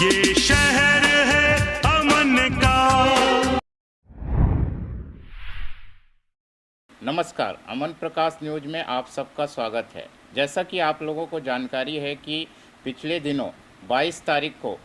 ये शहर है अमन का। नमस्कार, अमन प्रकाश न्यूज में आप सबका स्वागत है। जैसा कि आप लोगों को जानकारी है कि पिछले दिनों 22 तारीख को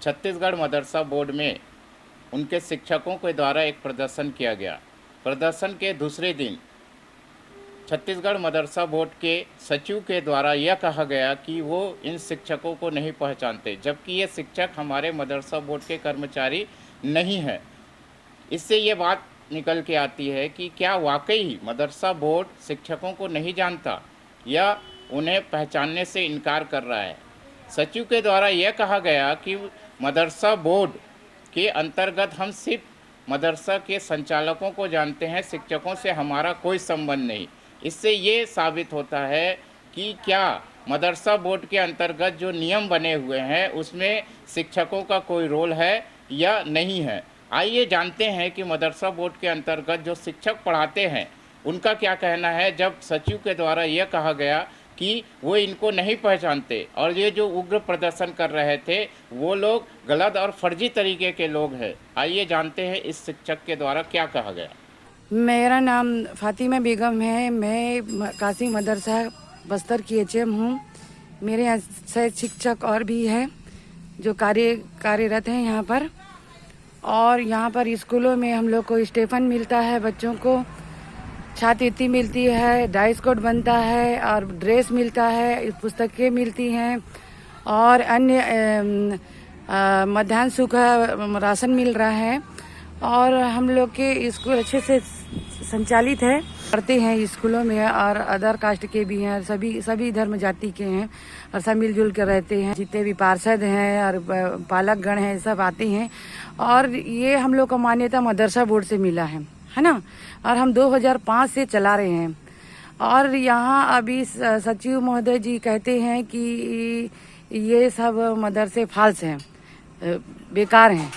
छत्तीसगढ़ मदरसा बोर्ड में उनके शिक्षकों के द्वारा एक प्रदर्शन किया गया। प्रदर्शन के दूसरे दिन छत्तीसगढ़ मदरसा बोर्ड के सचिव के द्वारा यह कहा गया कि वो इन शिक्षकों को नहीं पहचानते, जबकि ये शिक्षक हमारे मदरसा बोर्ड के कर्मचारी नहीं हैं। इससे ये बात निकल के आती है कि क्या वाकई मदरसा बोर्ड शिक्षकों को नहीं जानता या उन्हें पहचानने से इनकार कर रहा है। सचिव के द्वारा यह कहा गया कि मदरसा बोर्ड के अंतर्गत हम सिर्फ मदरसा के संचालकों को जानते हैं, शिक्षकों से हमारा कोई संबंध नहीं। इससे ये साबित होता है कि क्या मदरसा बोर्ड के अंतर्गत जो नियम बने हुए हैं उसमें शिक्षकों का कोई रोल है या नहीं है। आइए जानते हैं कि मदरसा बोर्ड के अंतर्गत जो शिक्षक पढ़ाते हैं उनका क्या कहना है, जब सचिव के द्वारा यह कहा गया कि वो इनको नहीं पहचानते और ये जो उग्र प्रदर्शन कर रहे थे वो लोग गलत और फर्जी तरीके के लोग हैं। आइए जानते हैं इस शिक्षक के द्वारा क्या कहा गया। मेरा नाम फातिमा बेगम है। मैं कासिम मदरसा बस्तर की एचएम हूँ। मेरे यहाँ से शिक्षक और भी हैं जो कार्यरत हैं यहाँ पर। और यहाँ पर स्कूलों में हम लोग को स्टेफन मिलता है, बच्चों को छात्रवृत्ति मिलती है, डाइस कोड बनता है और ड्रेस मिलता है, पुस्तकें मिलती हैं और अन्य मध्याह्न सूखा राशन मिल रहा है। और हम लोग के स्कूल अच्छे से संचालित है, पढ़ते हैं स्कूलों में और अदर कास्ट के भी हैं, सभी धर्म जाति के हैं और सब मिलजुल कर रहते हैं। जितने भी पार्षद हैं और पालक गण हैं सब आते हैं। और ये हम लोग को मान्यता मदरसा बोर्ड से मिला है ना, और हम 2005 से चला रहे हैं। और यहाँ अभी सचिव महोदय जी कहते हैं कि ये सब मदरसे फाल्स हैं, बेकार हैं।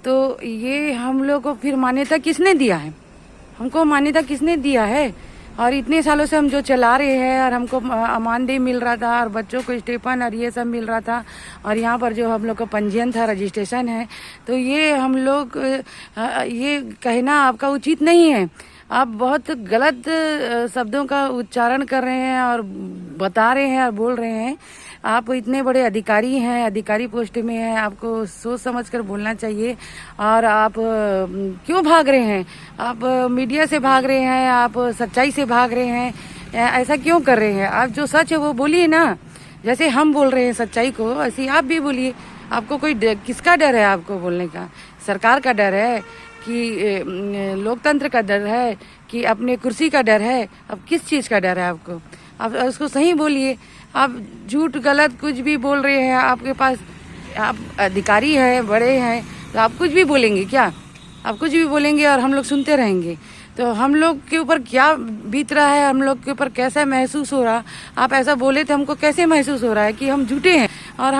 तो ये हम लोग को फिर मान्यता किसने दिया है? हमको मान्यता किसने दिया है? और इतने सालों से हम जो चला रहे हैं और हमको मानदेय मिल रहा था और बच्चों को स्टेपन और ये सब मिल रहा था और यहाँ पर जो हम लोग का पंजीयन था, रजिस्ट्रेशन है, तो ये हम लोग ये कहना आपका उचित नहीं है। आप बहुत गलत शब्दों का उच्चारण कर रहे हैं और बता रहे हैं और बोल रहे हैं। आप इतने बड़े अधिकारी हैं, अधिकारी पोस्ट में हैं, आपको सोच समझ कर बोलना चाहिए। और आप क्यों भाग रहे हैं? आप मीडिया से भाग रहे हैं, आप सच्चाई से भाग रहे हैं, ऐसा क्यों कर रहे हैं? आप जो सच है वो बोलिए ना। जैसे हम बोल रहे हैं सच्चाई को, ऐसे आप भी बोलिए। आपको कोई किसका डर है आपको बोलने का? सरकार का डर है कि लोकतंत्र का डर है कि अपने कुर्सी का डर है? अब किस चीज़ का डर है आपको? आप उसको सही बोलिए। आप झूठ गलत कुछ भी बोल रहे हैं, आपके पास आप अधिकारी हैं, बड़े हैं, तो आप कुछ भी बोलेंगे क्या? आप कुछ भी बोलेंगे और हम लोग सुनते रहेंगे। तो हम लोग के ऊपर क्या बीत रहा है, हम लोग के ऊपर कैसा महसूस हो रहा? आप ऐसा बोले तो हमको कैसे महसूस हो रहा है कि हम झूठे हैं और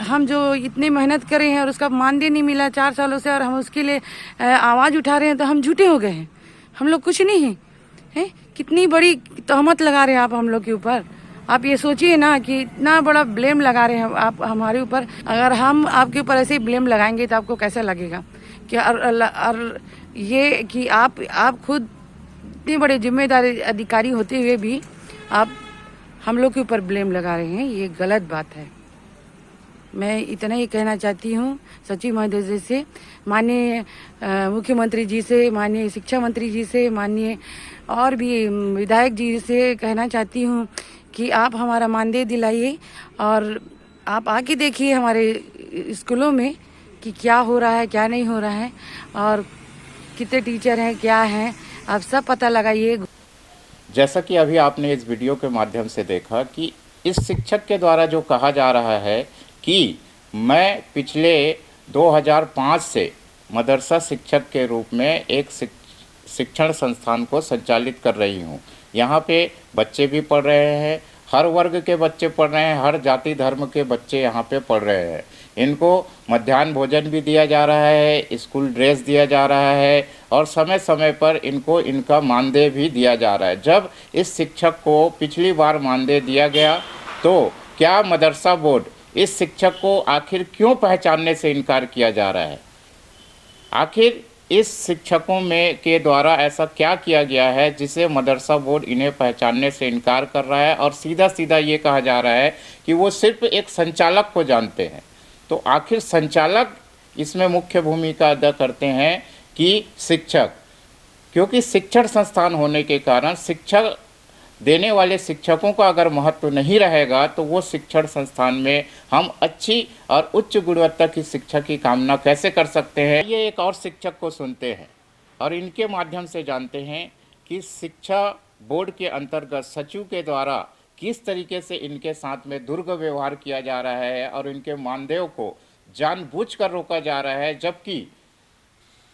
हम जो इतनी मेहनत करे हैं और उसका मानदेय नहीं मिला 4 सालों से और हम उसके लिए आवाज़ उठा रहे हैं, तो हम झूठे हो गए हैं? हम लोग कुछ नहीं हैं? कितनी बड़ी तहमत लगा रहे हैं आप हम लोग के ऊपर। आप ये सोचिए ना कि इतना बड़ा ब्लेम लगा रहे हैं आप हमारे ऊपर। अगर हम आपके ऊपर ऐसे ही ब्लेम लगाएंगे तो आपको कैसा लगेगा? कि और ये कि आप खुद इतने बड़े जिम्मेदार अधिकारी होते हुए भी आप हम लोग के ऊपर ब्लेम लगा रहे हैं, ये गलत बात है। मैं इतना ही कहना चाहती हूँ सचिव महोदय जी से, माननीय मुख्यमंत्री जी से, माननीय शिक्षा मंत्री जी से, माननीय और भी विधायक जी से कहना चाहती हूँ कि आप हमारा मानदेय दिलाइए और आप आके देखिए हमारे स्कूलों में कि क्या हो रहा है, क्या नहीं हो रहा है और कितने टीचर हैं, क्या हैं, आप सब पता लगाइए। जैसा कि अभी आपने इस वीडियो के माध्यम से देखा कि इस शिक्षक के द्वारा जो कहा जा रहा है कि मैं पिछले 2005 से मदरसा शिक्षक के रूप में एक शिक्षण संस्थान को संचालित कर रही हूँ। यहाँ पे बच्चे भी पढ़ रहे हैं, हर वर्ग के बच्चे पढ़ रहे हैं, हर जाति धर्म के बच्चे यहाँ पे पढ़ रहे हैं। इनको मध्याह्न भोजन भी दिया जा रहा है, स्कूल ड्रेस दिया जा रहा है और समय समय पर इनको इनका मानदेय भी दिया जा रहा है। जब इस शिक्षक को पिछली बार मानदेय दिया गया तो क्या मदरसा बोर्ड इस शिक्षक को आखिर क्यों पहचानने से इनकार किया जा रहा है? आखिर इस शिक्षकों में के द्वारा ऐसा क्या किया गया है जिसे मदरसा बोर्ड इन्हें पहचानने से इनकार कर रहा है और सीधा सीधा ये कहा जा रहा है कि वो सिर्फ एक संचालक को जानते हैं? तो आखिर संचालक इसमें मुख्य भूमिका अदा करते हैं कि शिक्षक, क्योंकि शिक्षण संस्थान होने के कारण शिक्षा देने वाले शिक्षकों का अगर महत्व नहीं रहेगा तो वो शिक्षण संस्थान में हम अच्छी और उच्च गुणवत्ता की शिक्षा की कामना कैसे कर सकते हैं। ये एक और शिक्षक को सुनते हैं और इनके माध्यम से जानते हैं कि शिक्षा बोर्ड के अंतर्गत सचिव के द्वारा किस तरीके से इनके साथ में दुर्व्यवहार किया जा रहा है और इनके मानदेय को जानबूझकर रोका जा रहा है, जबकि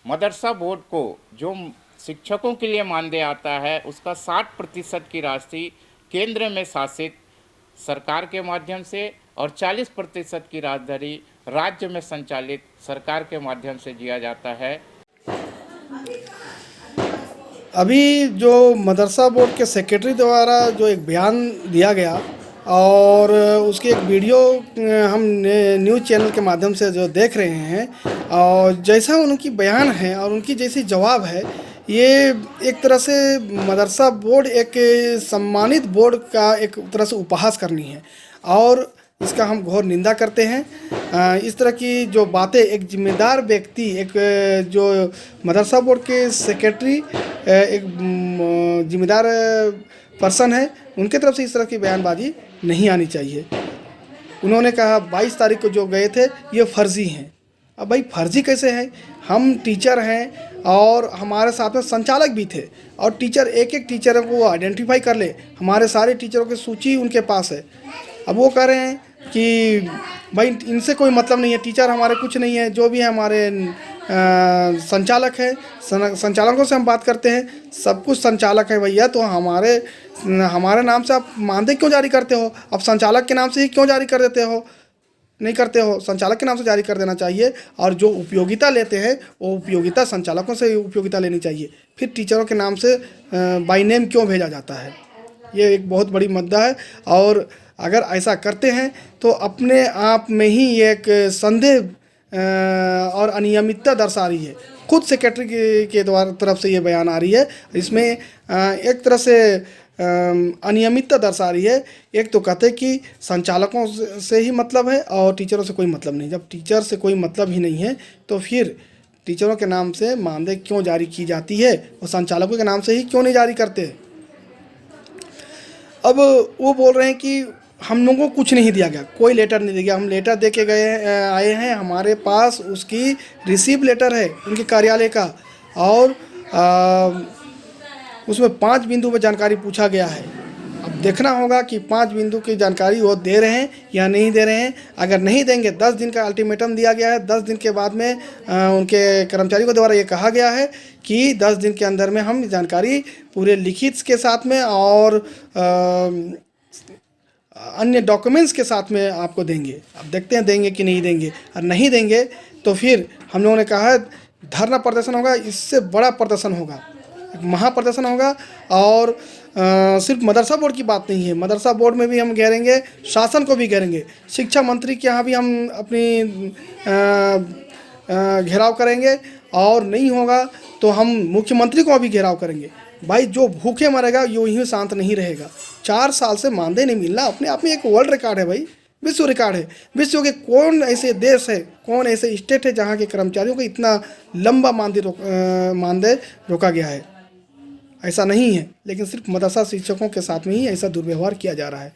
मदरसा बोर्ड को जो शिक्षकों के लिए मानदेय आता है उसका 60% की राशि केंद्र में शासित सरकार के माध्यम से और 40% की राजधानी राज्य में संचालित सरकार के माध्यम से दिया जाता है। अभी जो मदरसा बोर्ड के सेक्रेटरी द्वारा जो एक बयान दिया गया और उसकी एक वीडियो हम न्यूज़ चैनल के माध्यम से जो देख रहे हैं, और जैसा उनकी बयान है और उनकी जैसी जवाब है, ये एक तरह से मदरसा बोर्ड एक सम्मानित बोर्ड का एक तरह से उपहास करनी है और इसका हम घोर निंदा करते हैं। इस तरह की जो बातें एक जिम्मेदार व्यक्ति, एक जो मदरसा बोर्ड के सेक्रेटरी, एक जिम्मेदार पर्सन है, उनके तरफ से इस तरह की बयानबाजी नहीं आनी चाहिए। उन्होंने कहा 22 तारीख को जो गए थे ये फर्जी हैं। अब भाई फर्जी कैसे है? हम टीचर हैं और हमारे साथ में संचालक भी थे और टीचर एक एक टीचर को आइडेंटिफाई कर ले, हमारे सारे टीचरों की सूची उनके पास है। अब वो कह रहे हैं कि भाई इनसे कोई मतलब नहीं है, टीचर हमारे कुछ नहीं है, जो भी है हमारे संचालक है, संचालकों से हम बात करते हैं, सब कुछ संचालक है भैया। तो हमारे नाम से आप मानदेय क्यों जारी करते हो? अब संचालक के नाम से ही क्यों जारी कर देते हो? नहीं करते हो, संचालक के नाम से जारी कर देना चाहिए। और जो उपयोगिता लेते हैं वो उपयोगिता संचालकों से उपयोगिता लेनी चाहिए, फिर टीचरों के नाम से बाय नेम क्यों भेजा जाता है? ये एक बहुत बड़ी मुद्दा है और अगर ऐसा करते हैं तो अपने आप में ही एक संदेह और अनियमितता दर्शा रही है। खुद सेक्रेटरी के द्वारा तरफ से ये बयान आ रही है, इसमें एक तरह से अनियमितता दर्शा रही है। एक तो कहते हैं कि संचालकों से ही मतलब है और टीचरों से कोई मतलब नहीं। जब टीचर से कोई मतलब ही नहीं है तो फिर टीचरों के नाम से मानदेय क्यों जारी की जाती है और संचालकों के नाम से ही क्यों नहीं जारी करते? अब वो बोल रहे हैं कि हम लोगों को कुछ नहीं दिया गया, कोई लेटर नहीं दिया गया। हम लेटर दे के आए हैं, हमारे पास उसकी रिसीव लेटर है उनके कार्यालय का और उसमें 5 बिंदु में जानकारी पूछा गया है। अब देखना होगा कि 5 बिंदु की जानकारी वो दे रहे हैं या नहीं दे रहे हैं। अगर नहीं देंगे 10 दिन का अल्टीमेटम दिया गया है। 10 दिन के बाद में उनके कर्मचारियों के द्वारा ये कहा गया है कि 10 दिन के अंदर में हम जानकारी पूरे लिखित के साथ में और अन्य डॉक्यूमेंट्स के साथ में आपको देंगे। अब देखते हैं देंगे कि नहीं देंगे, और नहीं देंगे तो फिर हम लोगों ने कहा है धरना प्रदर्शन होगा। इससे बड़ा प्रदर्शन होगा, एक महाप्रदर्शन होगा। और सिर्फ मदरसा बोर्ड की बात नहीं है, मदरसा बोर्ड में भी हम घेरेंगे, शासन को भी घेरेंगे, शिक्षा मंत्री के यहाँ भी हम अपनी घेराव करेंगे और नहीं होगा तो हम मुख्यमंत्री को भी घेराव करेंगे। भाई जो भूखे मरेगा यूं ही शांत नहीं रहेगा। 4 साल से मानदेय नहीं मिलना अपने आप में एक वर्ल्ड रिकॉर्ड है भाई, विश्व रिकॉर्ड है। विश्व के कौन ऐसे देश है, कौन ऐसे स्टेट है जहाँ के कर्मचारियों को इतना लंबा मानदेय रोका गया है? ऐसा नहीं है, लेकिन सिर्फ मदरसा शिक्षकों के साथ में ही ऐसा दुर्व्यवहार किया जा रहा है।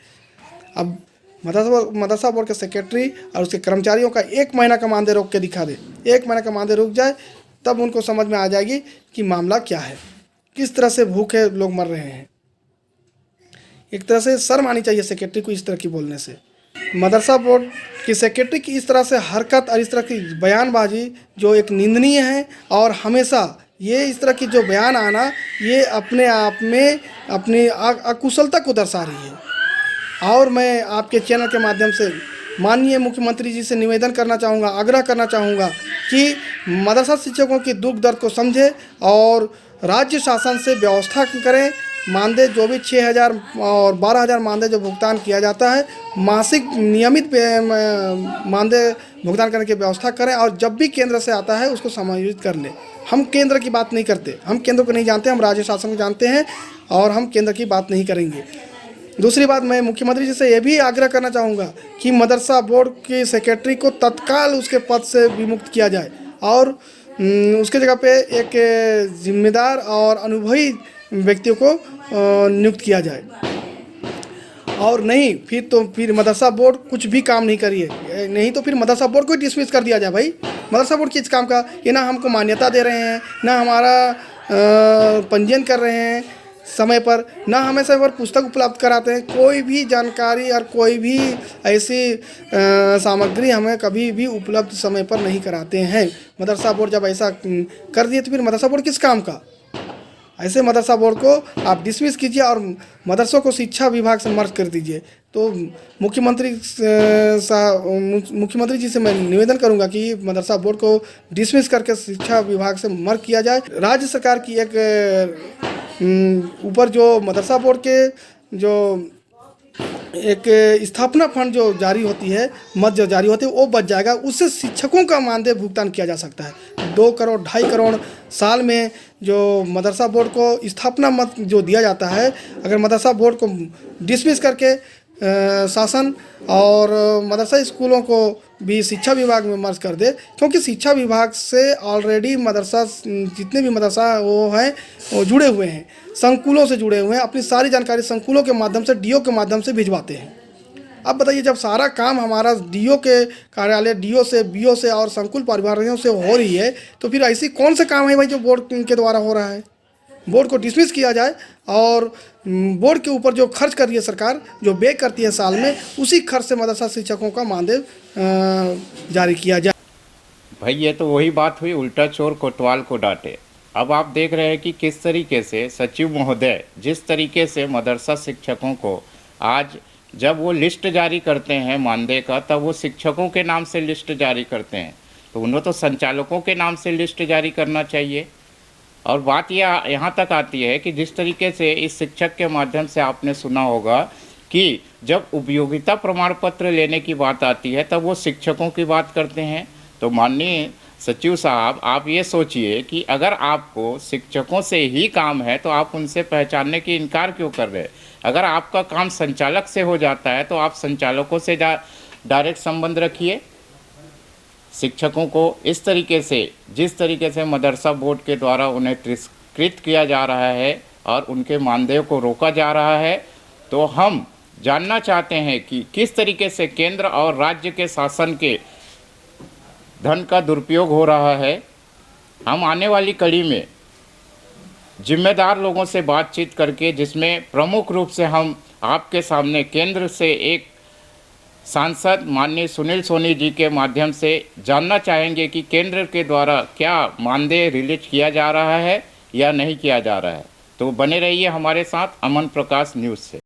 अब मदरसा बोर्ड के सेक्रेटरी और उसके कर्मचारियों का 1 महीना का मानदेय रोक के दिखा दे, 1 महीना का मानदेय रुक जाए, तब उनको समझ में आ जाएगी कि मामला क्या है, किस तरह से भूखे लोग मर रहे हैं। एक तरह से शर्म आनी चाहिए सेक्रेटरी को इस तरह की बोलने से। मदरसा बोर्ड की सेक्रेटरी की इस तरह से हरकत और इस तरह की बयानबाजी जो एक निंदनीय है, और हमेशा ये इस तरह की जो बयान आना ये अपने आप में अपनी अकुशलता को दर्शा रही है। और मैं आपके चैनल के माध्यम से माननीय मुख्यमंत्री जी से निवेदन करना चाहूँगा, आग्रह करना चाहूँगा कि मदरसा शिक्षकों की दुख दर्द को समझे और राज्य शासन से व्यवस्था करें मानदेय जो भी 6,000 और 12,000 मानदेय जो भुगतान किया जाता है, मासिक नियमित मानदेय भुगतान करने की व्यवस्था करें और जब भी केंद्र से आता है उसको समायोजित कर ले। हम केंद्र की बात नहीं करते, हम केंद्र को नहीं जानते, हम राज्य शासन को जानते हैं और हम केंद्र की बात नहीं करेंगे। दूसरी बात, मैं मुख्यमंत्री जी से ये भी आग्रह करना चाहूँगा कि मदरसा बोर्ड के सेक्रेटरी को तत्काल उसके पद से विमुक्त किया जाए और उसके जगह पे एक जिम्मेदार और अनुभवी व्यक्तियों को नियुक्त किया जाए। और नहीं फिर मदरसा बोर्ड कुछ भी काम नहीं करिए, नहीं तो फिर मदरसा बोर्ड को डिसमिस कर दिया जाए। भाई मदरसा बोर्ड किस काम का, ये ना हमको मान्यता दे रहे हैं, ना हमारा पंजीयन कर रहे हैं समय पर, ना हमें समय पर पुस्तक उपलब्ध कराते हैं, कोई भी जानकारी और कोई भी ऐसी सामग्री हमें कभी भी उपलब्ध समय पर नहीं कराते हैं। मदरसा बोर्ड जब ऐसा कर दिए तो फिर मदरसा बोर्ड किस काम का। ऐसे मदरसा बोर्ड को आप डिसमिस कीजिए और मदरसों को शिक्षा विभाग से मर्ज कर दीजिए। तो मुख्यमंत्री जी से मैं निवेदन करूंगा कि मदरसा बोर्ड को डिसमिस करके शिक्षा विभाग से मर्ज किया जाए। राज्य सरकार की एक ऊपर जो मदरसा बोर्ड के जो एक स्थापना फंड जो जारी होती है, मद जो जारी होती है, वो बच जाएगा, उससे शिक्षकों का मानदेय भुगतान किया जा सकता है। 2 करोड़ 2.5 करोड़ साल में जो मदरसा बोर्ड को स्थापना मद जो दिया जाता है, अगर मदरसा बोर्ड को डिसमिस करके शासन और मदरसा स्कूलों को भी शिक्षा विभाग में मर्ज कर दे, क्योंकि शिक्षा विभाग से ऑलरेडी मदरसा जितने भी मदरसा वो हैं वो जुड़े हुए हैं, संकुलों से जुड़े हुए हैं, अपनी सारी जानकारी संकुलों के माध्यम से डीओ के माध्यम से भिजवाते हैं। अब बताइए, जब सारा काम हमारा डीओ के कार्यालय, डीओ से, बीओ से और संकुल परिवारों से हो रही है, तो फिर ऐसी कौन से काम है भाई जो बोर्ड के द्वारा हो रहा है। बोर्ड को डिसमिस किया जाए और बोर्ड के ऊपर जो खर्च कर रही है सरकार, जो व्यय करती है साल में, उसी खर्च से मदरसा शिक्षकों का मानदेय जारी किया जाए। भाई ये तो वही बात हुई, उल्टा चोर कोतवाल को डांटे। अब आप देख रहे हैं कि किस तरीके से सचिव महोदय जिस तरीके से मदरसा शिक्षकों को आज जब वो लिस्ट जारी करते हैं मानदेय का, तब वो शिक्षकों के नाम से लिस्ट जारी करते हैं, तो उन्हें तो संचालकों के नाम से लिस्ट जारी करना चाहिए। और बात यह यहाँ तक आती है कि जिस तरीके से इस शिक्षक के माध्यम से आपने सुना होगा कि जब उपयोगिता प्रमाण पत्र लेने की बात आती है तब वो शिक्षकों की बात करते हैं। तो माननीय सचिव साहब, आप ये सोचिए कि अगर आपको शिक्षकों से ही काम है तो आप उनसे पहचानने की इनकार क्यों कर रहे हैं। अगर आपका काम संचालक से हो जाता है तो आप संचालकों से डायरेक्ट संबंध रखिए। शिक्षकों को इस तरीके से, जिस तरीके से मदरसा बोर्ड के द्वारा उन्हें तिरस्कृत किया जा रहा है और उनके मानदेय को रोका जा रहा है, तो हम जानना चाहते हैं कि किस तरीके से केंद्र और राज्य के शासन के धन का दुरुपयोग हो रहा है। हम आने वाली कड़ी में जिम्मेदार लोगों से बातचीत करके, जिसमें प्रमुख रूप से हम आपके सामने केंद्र से एक सांसद माननीय सुनील सोनी जी के माध्यम से जानना चाहेंगे कि केंद्र के द्वारा क्या मानदेय रिलीज किया जा रहा है या नहीं किया जा रहा है। तो बने रहिए हमारे साथ अमन प्रकाश न्यूज़ से।